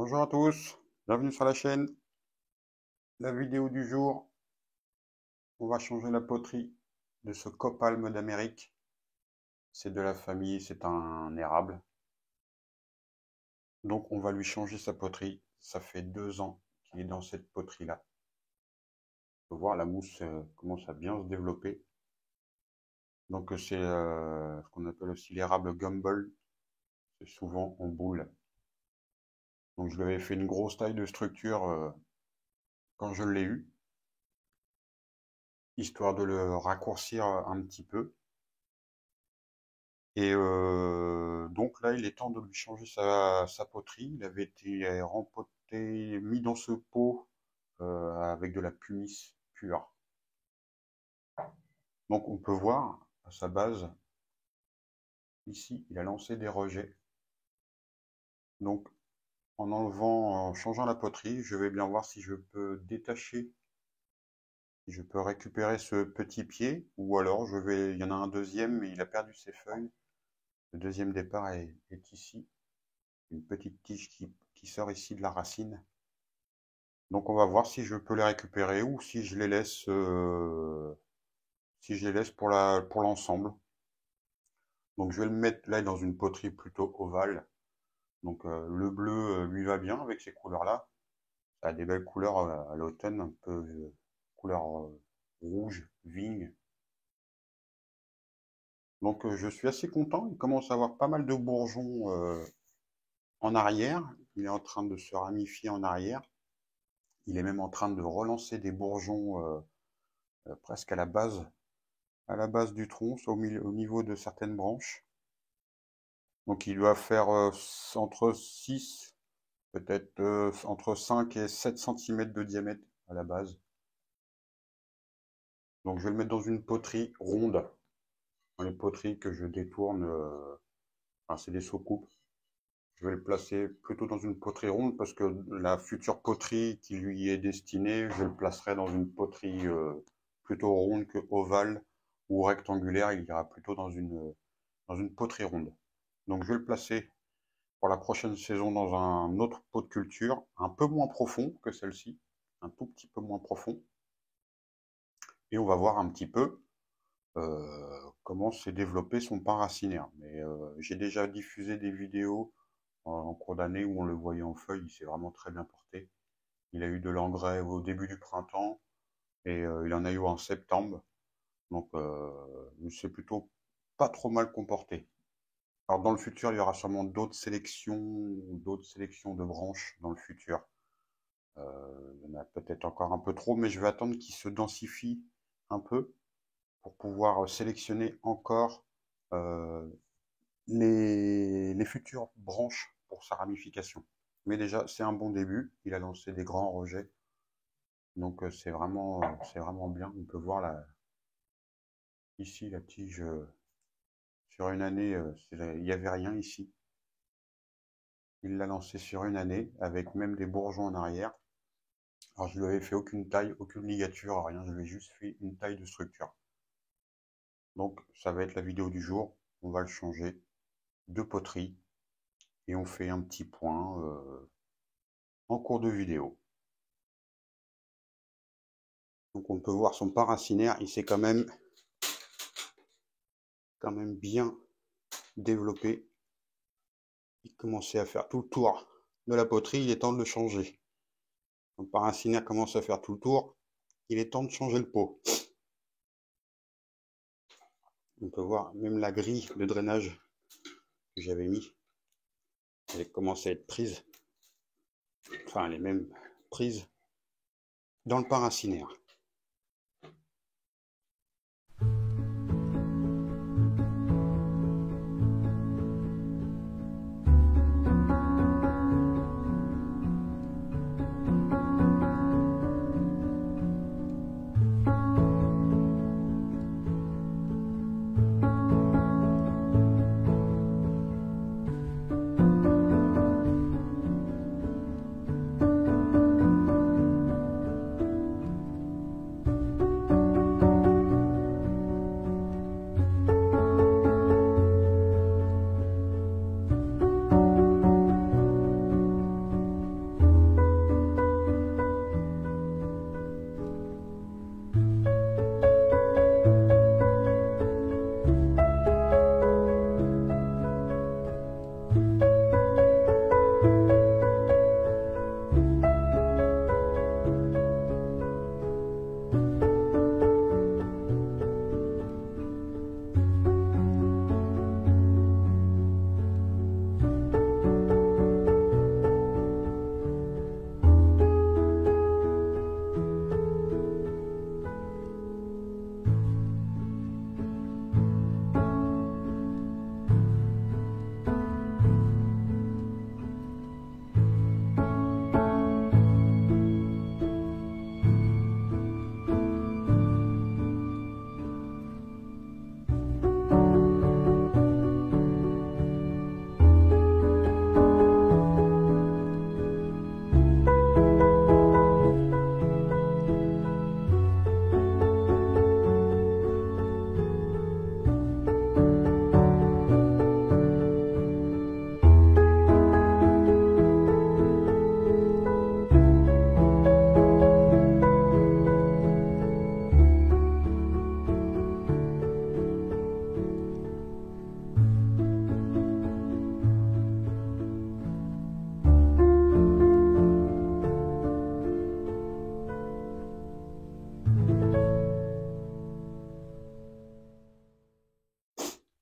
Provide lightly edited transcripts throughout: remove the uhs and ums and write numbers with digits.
Bonjour à tous, bienvenue sur la chaîne. La vidéo du jour, on va changer la poterie de ce copalme d'Amérique. C'est de la famille, c'est un érable. Donc on va lui changer sa poterie. Ça fait 2 ans qu'il est dans cette poterie-là. On peut voir la mousse commence à bien se développer. Donc c'est ce qu'on appelle aussi l'érable Gumball. C'est souvent en boule. Donc je lui avais fait une grosse taille de structure quand je l'ai eu, histoire de le raccourcir un petit peu. Et donc là, il est temps de lui changer sa poterie. Il avait été rempoté, mis dans ce pot avec de la pumice pure. Donc on peut voir à sa base, ici, il a lancé des rejets. Donc en changeant la poterie, je vais bien voir si je peux détacher, si je peux récupérer ce petit pied, ou alors il y en a un deuxième, mais il a perdu ses feuilles. Le deuxième départ est ici, une petite tige qui sort ici de la racine. Donc on va voir si je peux les récupérer ou si je les laisse pour l'ensemble. Donc je vais le mettre là dans une poterie plutôt ovale. Donc le bleu lui va bien avec ces couleurs-là. Ça a des belles couleurs à l'automne, un peu couleur rouge, vigne. Donc je suis assez content. Il commence à avoir pas mal de bourgeons en arrière. Il est en train de se ramifier en arrière. Il est même en train de relancer des bourgeons presque à la base du tronc, au niveau de certaines branches. Donc il doit faire entre 6, peut-être entre 5 et 7 cm de diamètre à la base. Donc je vais le mettre dans une poterie ronde. Dans les poteries que je détourne, enfin, c'est des soucoupes. Je vais le placer plutôt dans une poterie ronde parce que la future poterie qui lui est destinée, je le placerai dans une poterie plutôt ronde que ovale ou rectangulaire. Il ira plutôt dans une poterie ronde. Donc je vais le placer pour la prochaine saison dans un autre pot de culture, un peu moins profond que celle-ci, un tout petit peu moins profond. Et on va voir un petit peu comment s'est développé son pain racinaire. Mais j'ai déjà diffusé des vidéos en cours d'année où on le voyait en feuille, il s'est vraiment très bien porté. Il a eu de l'engrais au début du printemps et il en a eu en septembre. Donc il s'est plutôt pas trop mal comporté. Alors dans le futur, il y aura sûrement d'autres sélections de branches dans le futur. Il y en a peut-être encore un peu trop, mais je vais attendre qu'il se densifie un peu pour pouvoir sélectionner encore euh, les futures branches pour sa ramification. Mais déjà, c'est un bon début. Il a lancé des grands rejets. Donc c'est vraiment bien. On peut voir ici la tige sur une année, il n'y avait rien ici. Il l'a lancé sur une année avec même des bourgeons en arrière. Alors je lui avais fait aucune taille, aucune ligature, rien, je lui ai juste fait une taille de structure. Donc ça va être la vidéo du jour, on va le changer de poterie et on fait un petit point en cours de vidéo. Donc on peut voir son paracinaire, il s'est quand même bien développé. Il commençait à faire tout le tour de la poterie, il est temps de le changer. Son paracinaire commence à faire tout le tour, il est temps de changer le pot. On peut voir même la grille de drainage que j'avais mis, elle commence à être prise, enfin elle est même prise dans le paracinaire.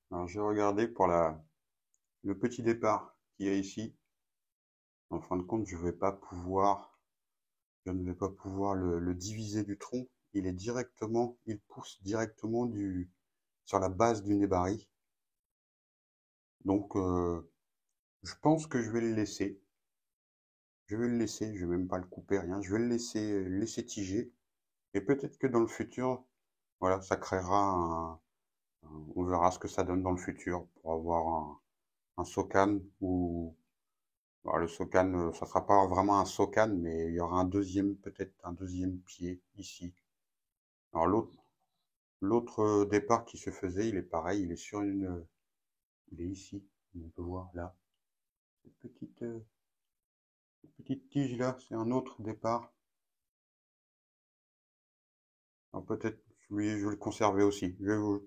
Alors j'ai regardé pour le petit départ qu'il y a ici. En fin de compte, je ne vais pas pouvoir le diviser du tronc. Il pousse directement sur la base du nébari. Donc je pense que je vais le laisser. Je vais le laisser, je vais même pas le couper, rien. Je vais le laisser tiger. Et peut-être que dans le futur, voilà, ça créera on verra ce que ça donne dans le futur pour avoir un Socan ou alors le Socan, ça sera pas vraiment un Socan, mais il y aura peut-être un deuxième pied ici. Alors l'autre départ qui se faisait, il est pareil, il est ici, on peut voir là, cette petite tige là, c'est un autre départ. Alors peut-être, lui, je vais le conserver aussi.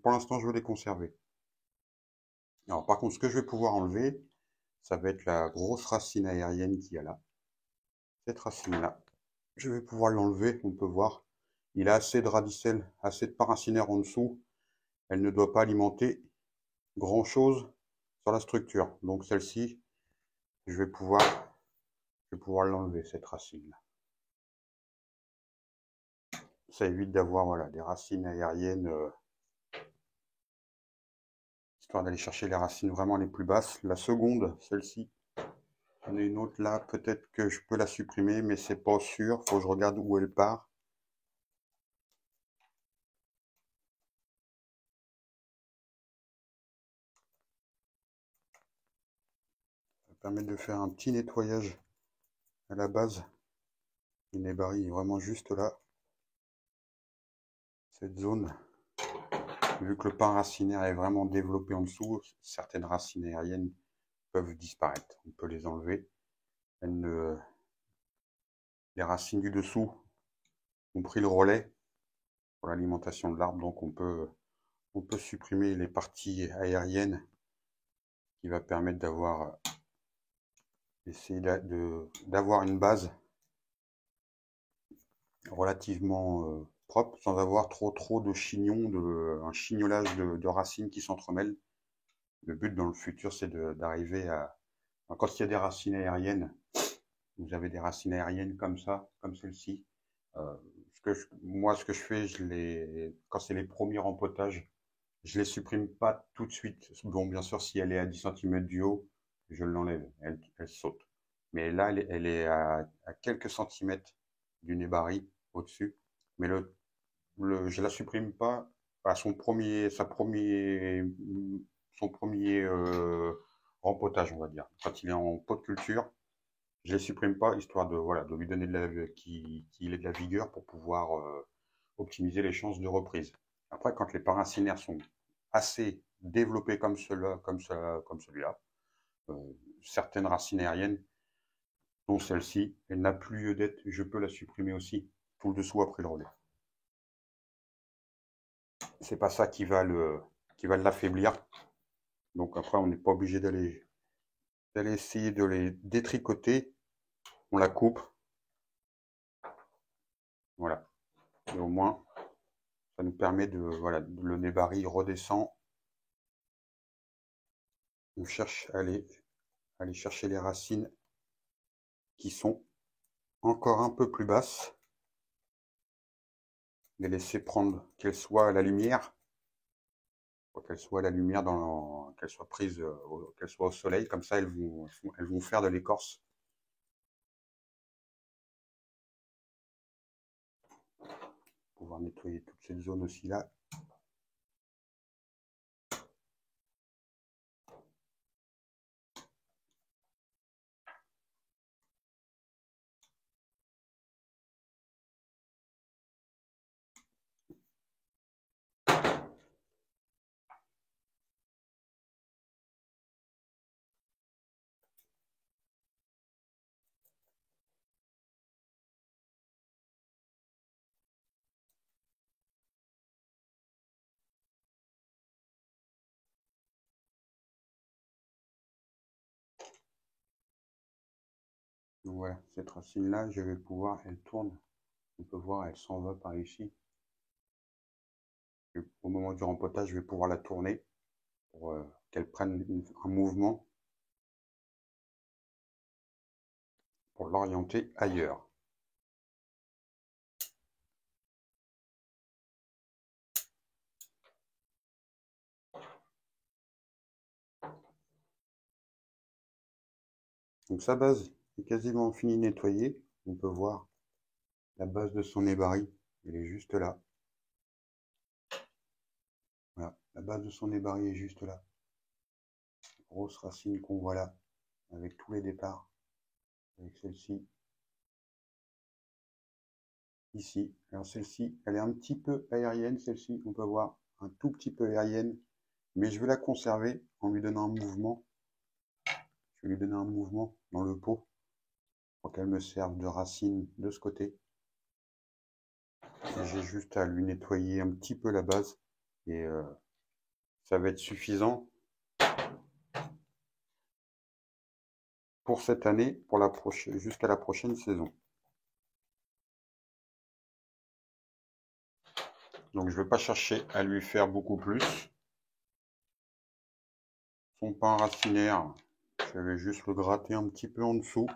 Pour l'instant, je vais les conserver. Alors par contre, ce que je vais pouvoir enlever, ça va être la grosse racine aérienne qu'il y a là. Cette racine-là, je vais pouvoir l'enlever, on peut voir. Il a assez de radicelles, assez de paracinaire en dessous. Elle ne doit pas alimenter grand-chose sur la structure. Donc celle-ci, je vais pouvoir l'enlever, cette racine-là. Ça évite d'avoir voilà, des racines aériennes, histoire d'aller chercher les racines vraiment les plus basses. La seconde, celle-ci, j'en ai une autre là, peut-être que je peux la supprimer, mais c'est pas sûr, faut que je regarde où elle part. Ça va permettre de faire un petit nettoyage à la base Le nébari est vraiment juste là. Cette zone, vu que le pan racinaire est vraiment développé en dessous, certaines racines aériennes peuvent disparaître. On peut les enlever. Les racines du dessous ont pris le relais pour l'alimentation de l'arbre, donc on peut supprimer les parties aériennes qui va permettre d'avoir d'avoir une base relativement propre sans avoir trop de chignons, un chignolage de racines qui s'entremêlent. Le but dans le futur, c'est d'arriver à... Quand il y a des racines aériennes, vous avez des racines aériennes comme ça, comme celle-ci. Moi, ce que je fais, quand c'est les premiers rempotages, je les supprime pas tout de suite. Bon, bien sûr, si elle est à 10 cm du haut, je l'enlève, elle saute. Mais là, elle est à quelques centimètres du nébari au-dessus. Mais je la supprime pas à son premier rempotage, on va dire. Quand il est en pot de culture, je les supprime pas, histoire voilà, de lui donner qu'il ait de la vigueur pour pouvoir optimiser les chances de reprise. Après, quand les paracinaires sont assez développés comme celui-là, euh, certaines racines aériennes, dont celle-ci, elle n'a plus lieu d'être, je peux la supprimer aussi. Tout le dessous après le relais. C'est pas ça qui va l'affaiblir. Donc après, on n'est pas obligé d'aller essayer de les détricoter. On la coupe. Voilà. Et au moins, ça nous permet voilà, le nébari redescend. On cherche à aller chercher les racines qui sont encore un peu plus basses. Les laisser prendre, qu'elles soient à la lumière, qu'elles soient à la lumière, qu'elles soient prises, qu'elles soient au soleil, comme ça elles vont faire de l'écorce. Pouvoir nettoyer toute cette zone aussi là. Donc voilà, cette racine là, je vais pouvoir, elle tourne. On peut voir, elle s'en va par ici. Et au moment du rempotage, je vais pouvoir la tourner pour qu'elle prenne un mouvement pour l'orienter ailleurs. Donc sa base est quasiment finie nettoyée. On peut voir la base de son nébari, elle est juste là. Voilà, la base de son nébari est juste là. Grosse racine qu'on voit là, avec tous les départs, avec celle-ci, ici. Alors celle-ci, elle est un petit peu aérienne, celle-ci, on peut voir un tout petit peu aérienne, mais je vais la conserver en lui donnant un mouvement. Je vais lui donner un mouvement dans le pot pour qu'elle me serve de racine de ce côté. J'ai juste à lui nettoyer un petit peu la base et ça va être suffisant pour cette année, jusqu'à la prochaine saison. Donc je ne vais pas chercher à lui faire beaucoup plus. Son pain racinaire, je vais juste le gratter un petit peu en dessous.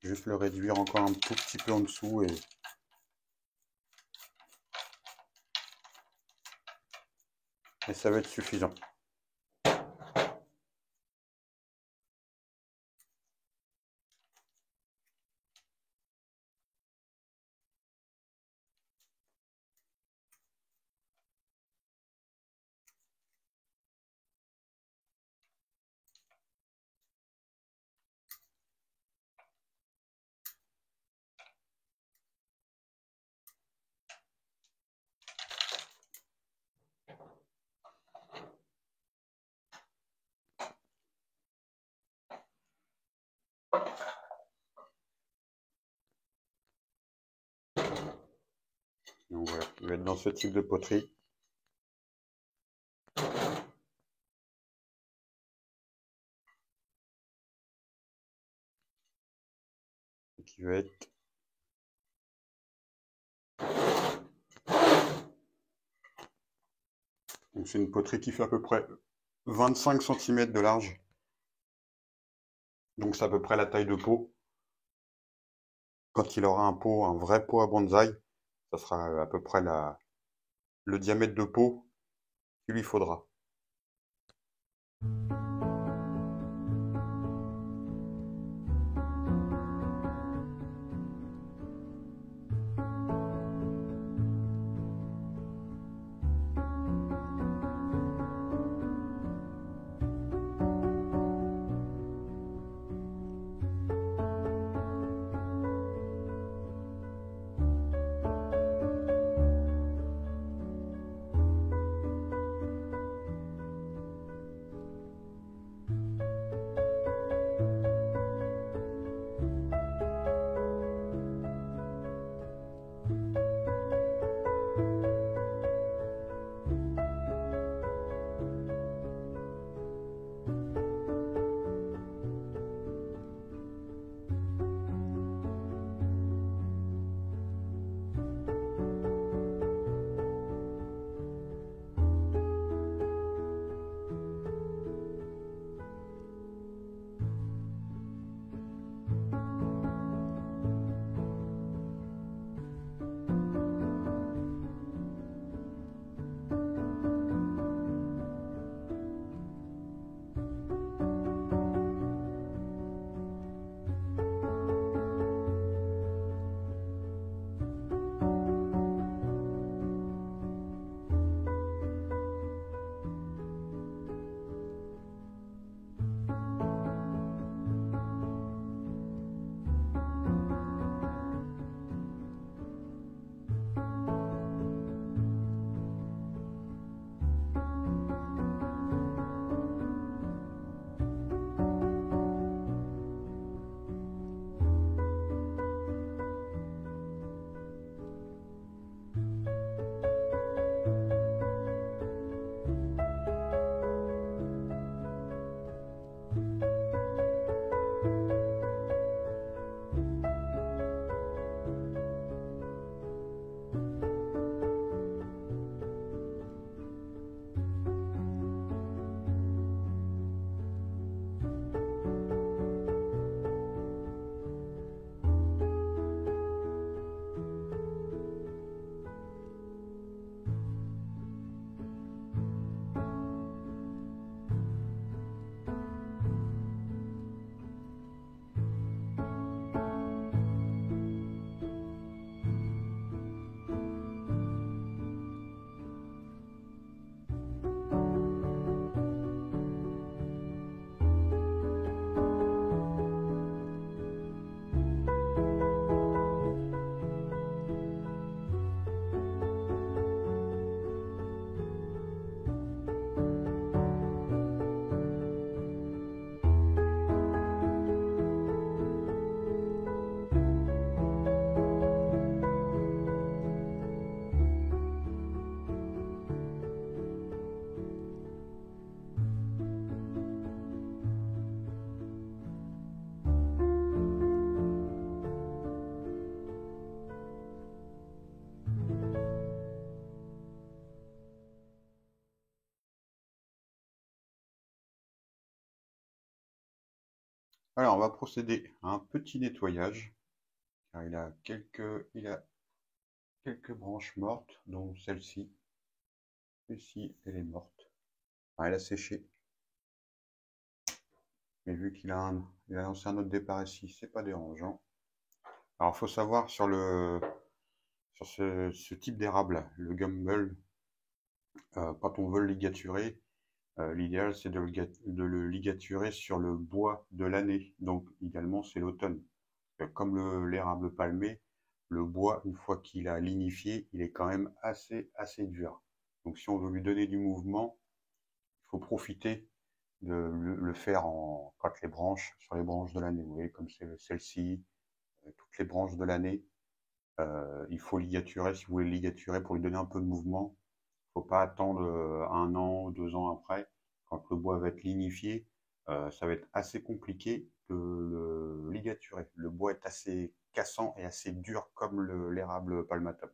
Juste le réduire encore un tout petit peu en dessous et ça va être suffisant. Donc voilà, il va être dans ce type de poterie. Qui va être donc c'est une poterie qui fait à peu près 25 cm de large. Donc c'est à peu près la taille de pot. Quand il aura un pot, un vrai pot à bonsaï, ça sera à peu près le diamètre de pot qu'il lui faudra. Alors, on va procéder à un petit nettoyage, car il a quelques branches mortes, dont celle-ci. Celle-ci, elle est morte. Enfin, elle a séché. Mais vu il a lancé un autre départ ici, c'est pas dérangeant. Alors, il faut savoir sur ce type d'érable, le gumble, quand on veut le ligaturer, l'idéal c'est de le ligaturer sur le bois de l'année. Donc, idéalement, c'est l'automne. Comme l'érable palmé, le bois, une fois qu'il a lignifié, il est quand même assez dur. Donc si on veut lui donner du mouvement, il faut profiter de le faire quand les branches, sur les branches de l'année. Vous voyez, comme c'est celle-ci, toutes les branches de l'année, Il faut ligaturer, si vous voulez ligaturer pour lui donner un peu de mouvement. Il ne faut pas attendre 1 an ou 2 ans après. Quand le bois va être lignifié, ça va être assez compliqué de le ligaturer. Le bois est assez cassant et assez dur comme l'érable palmatum.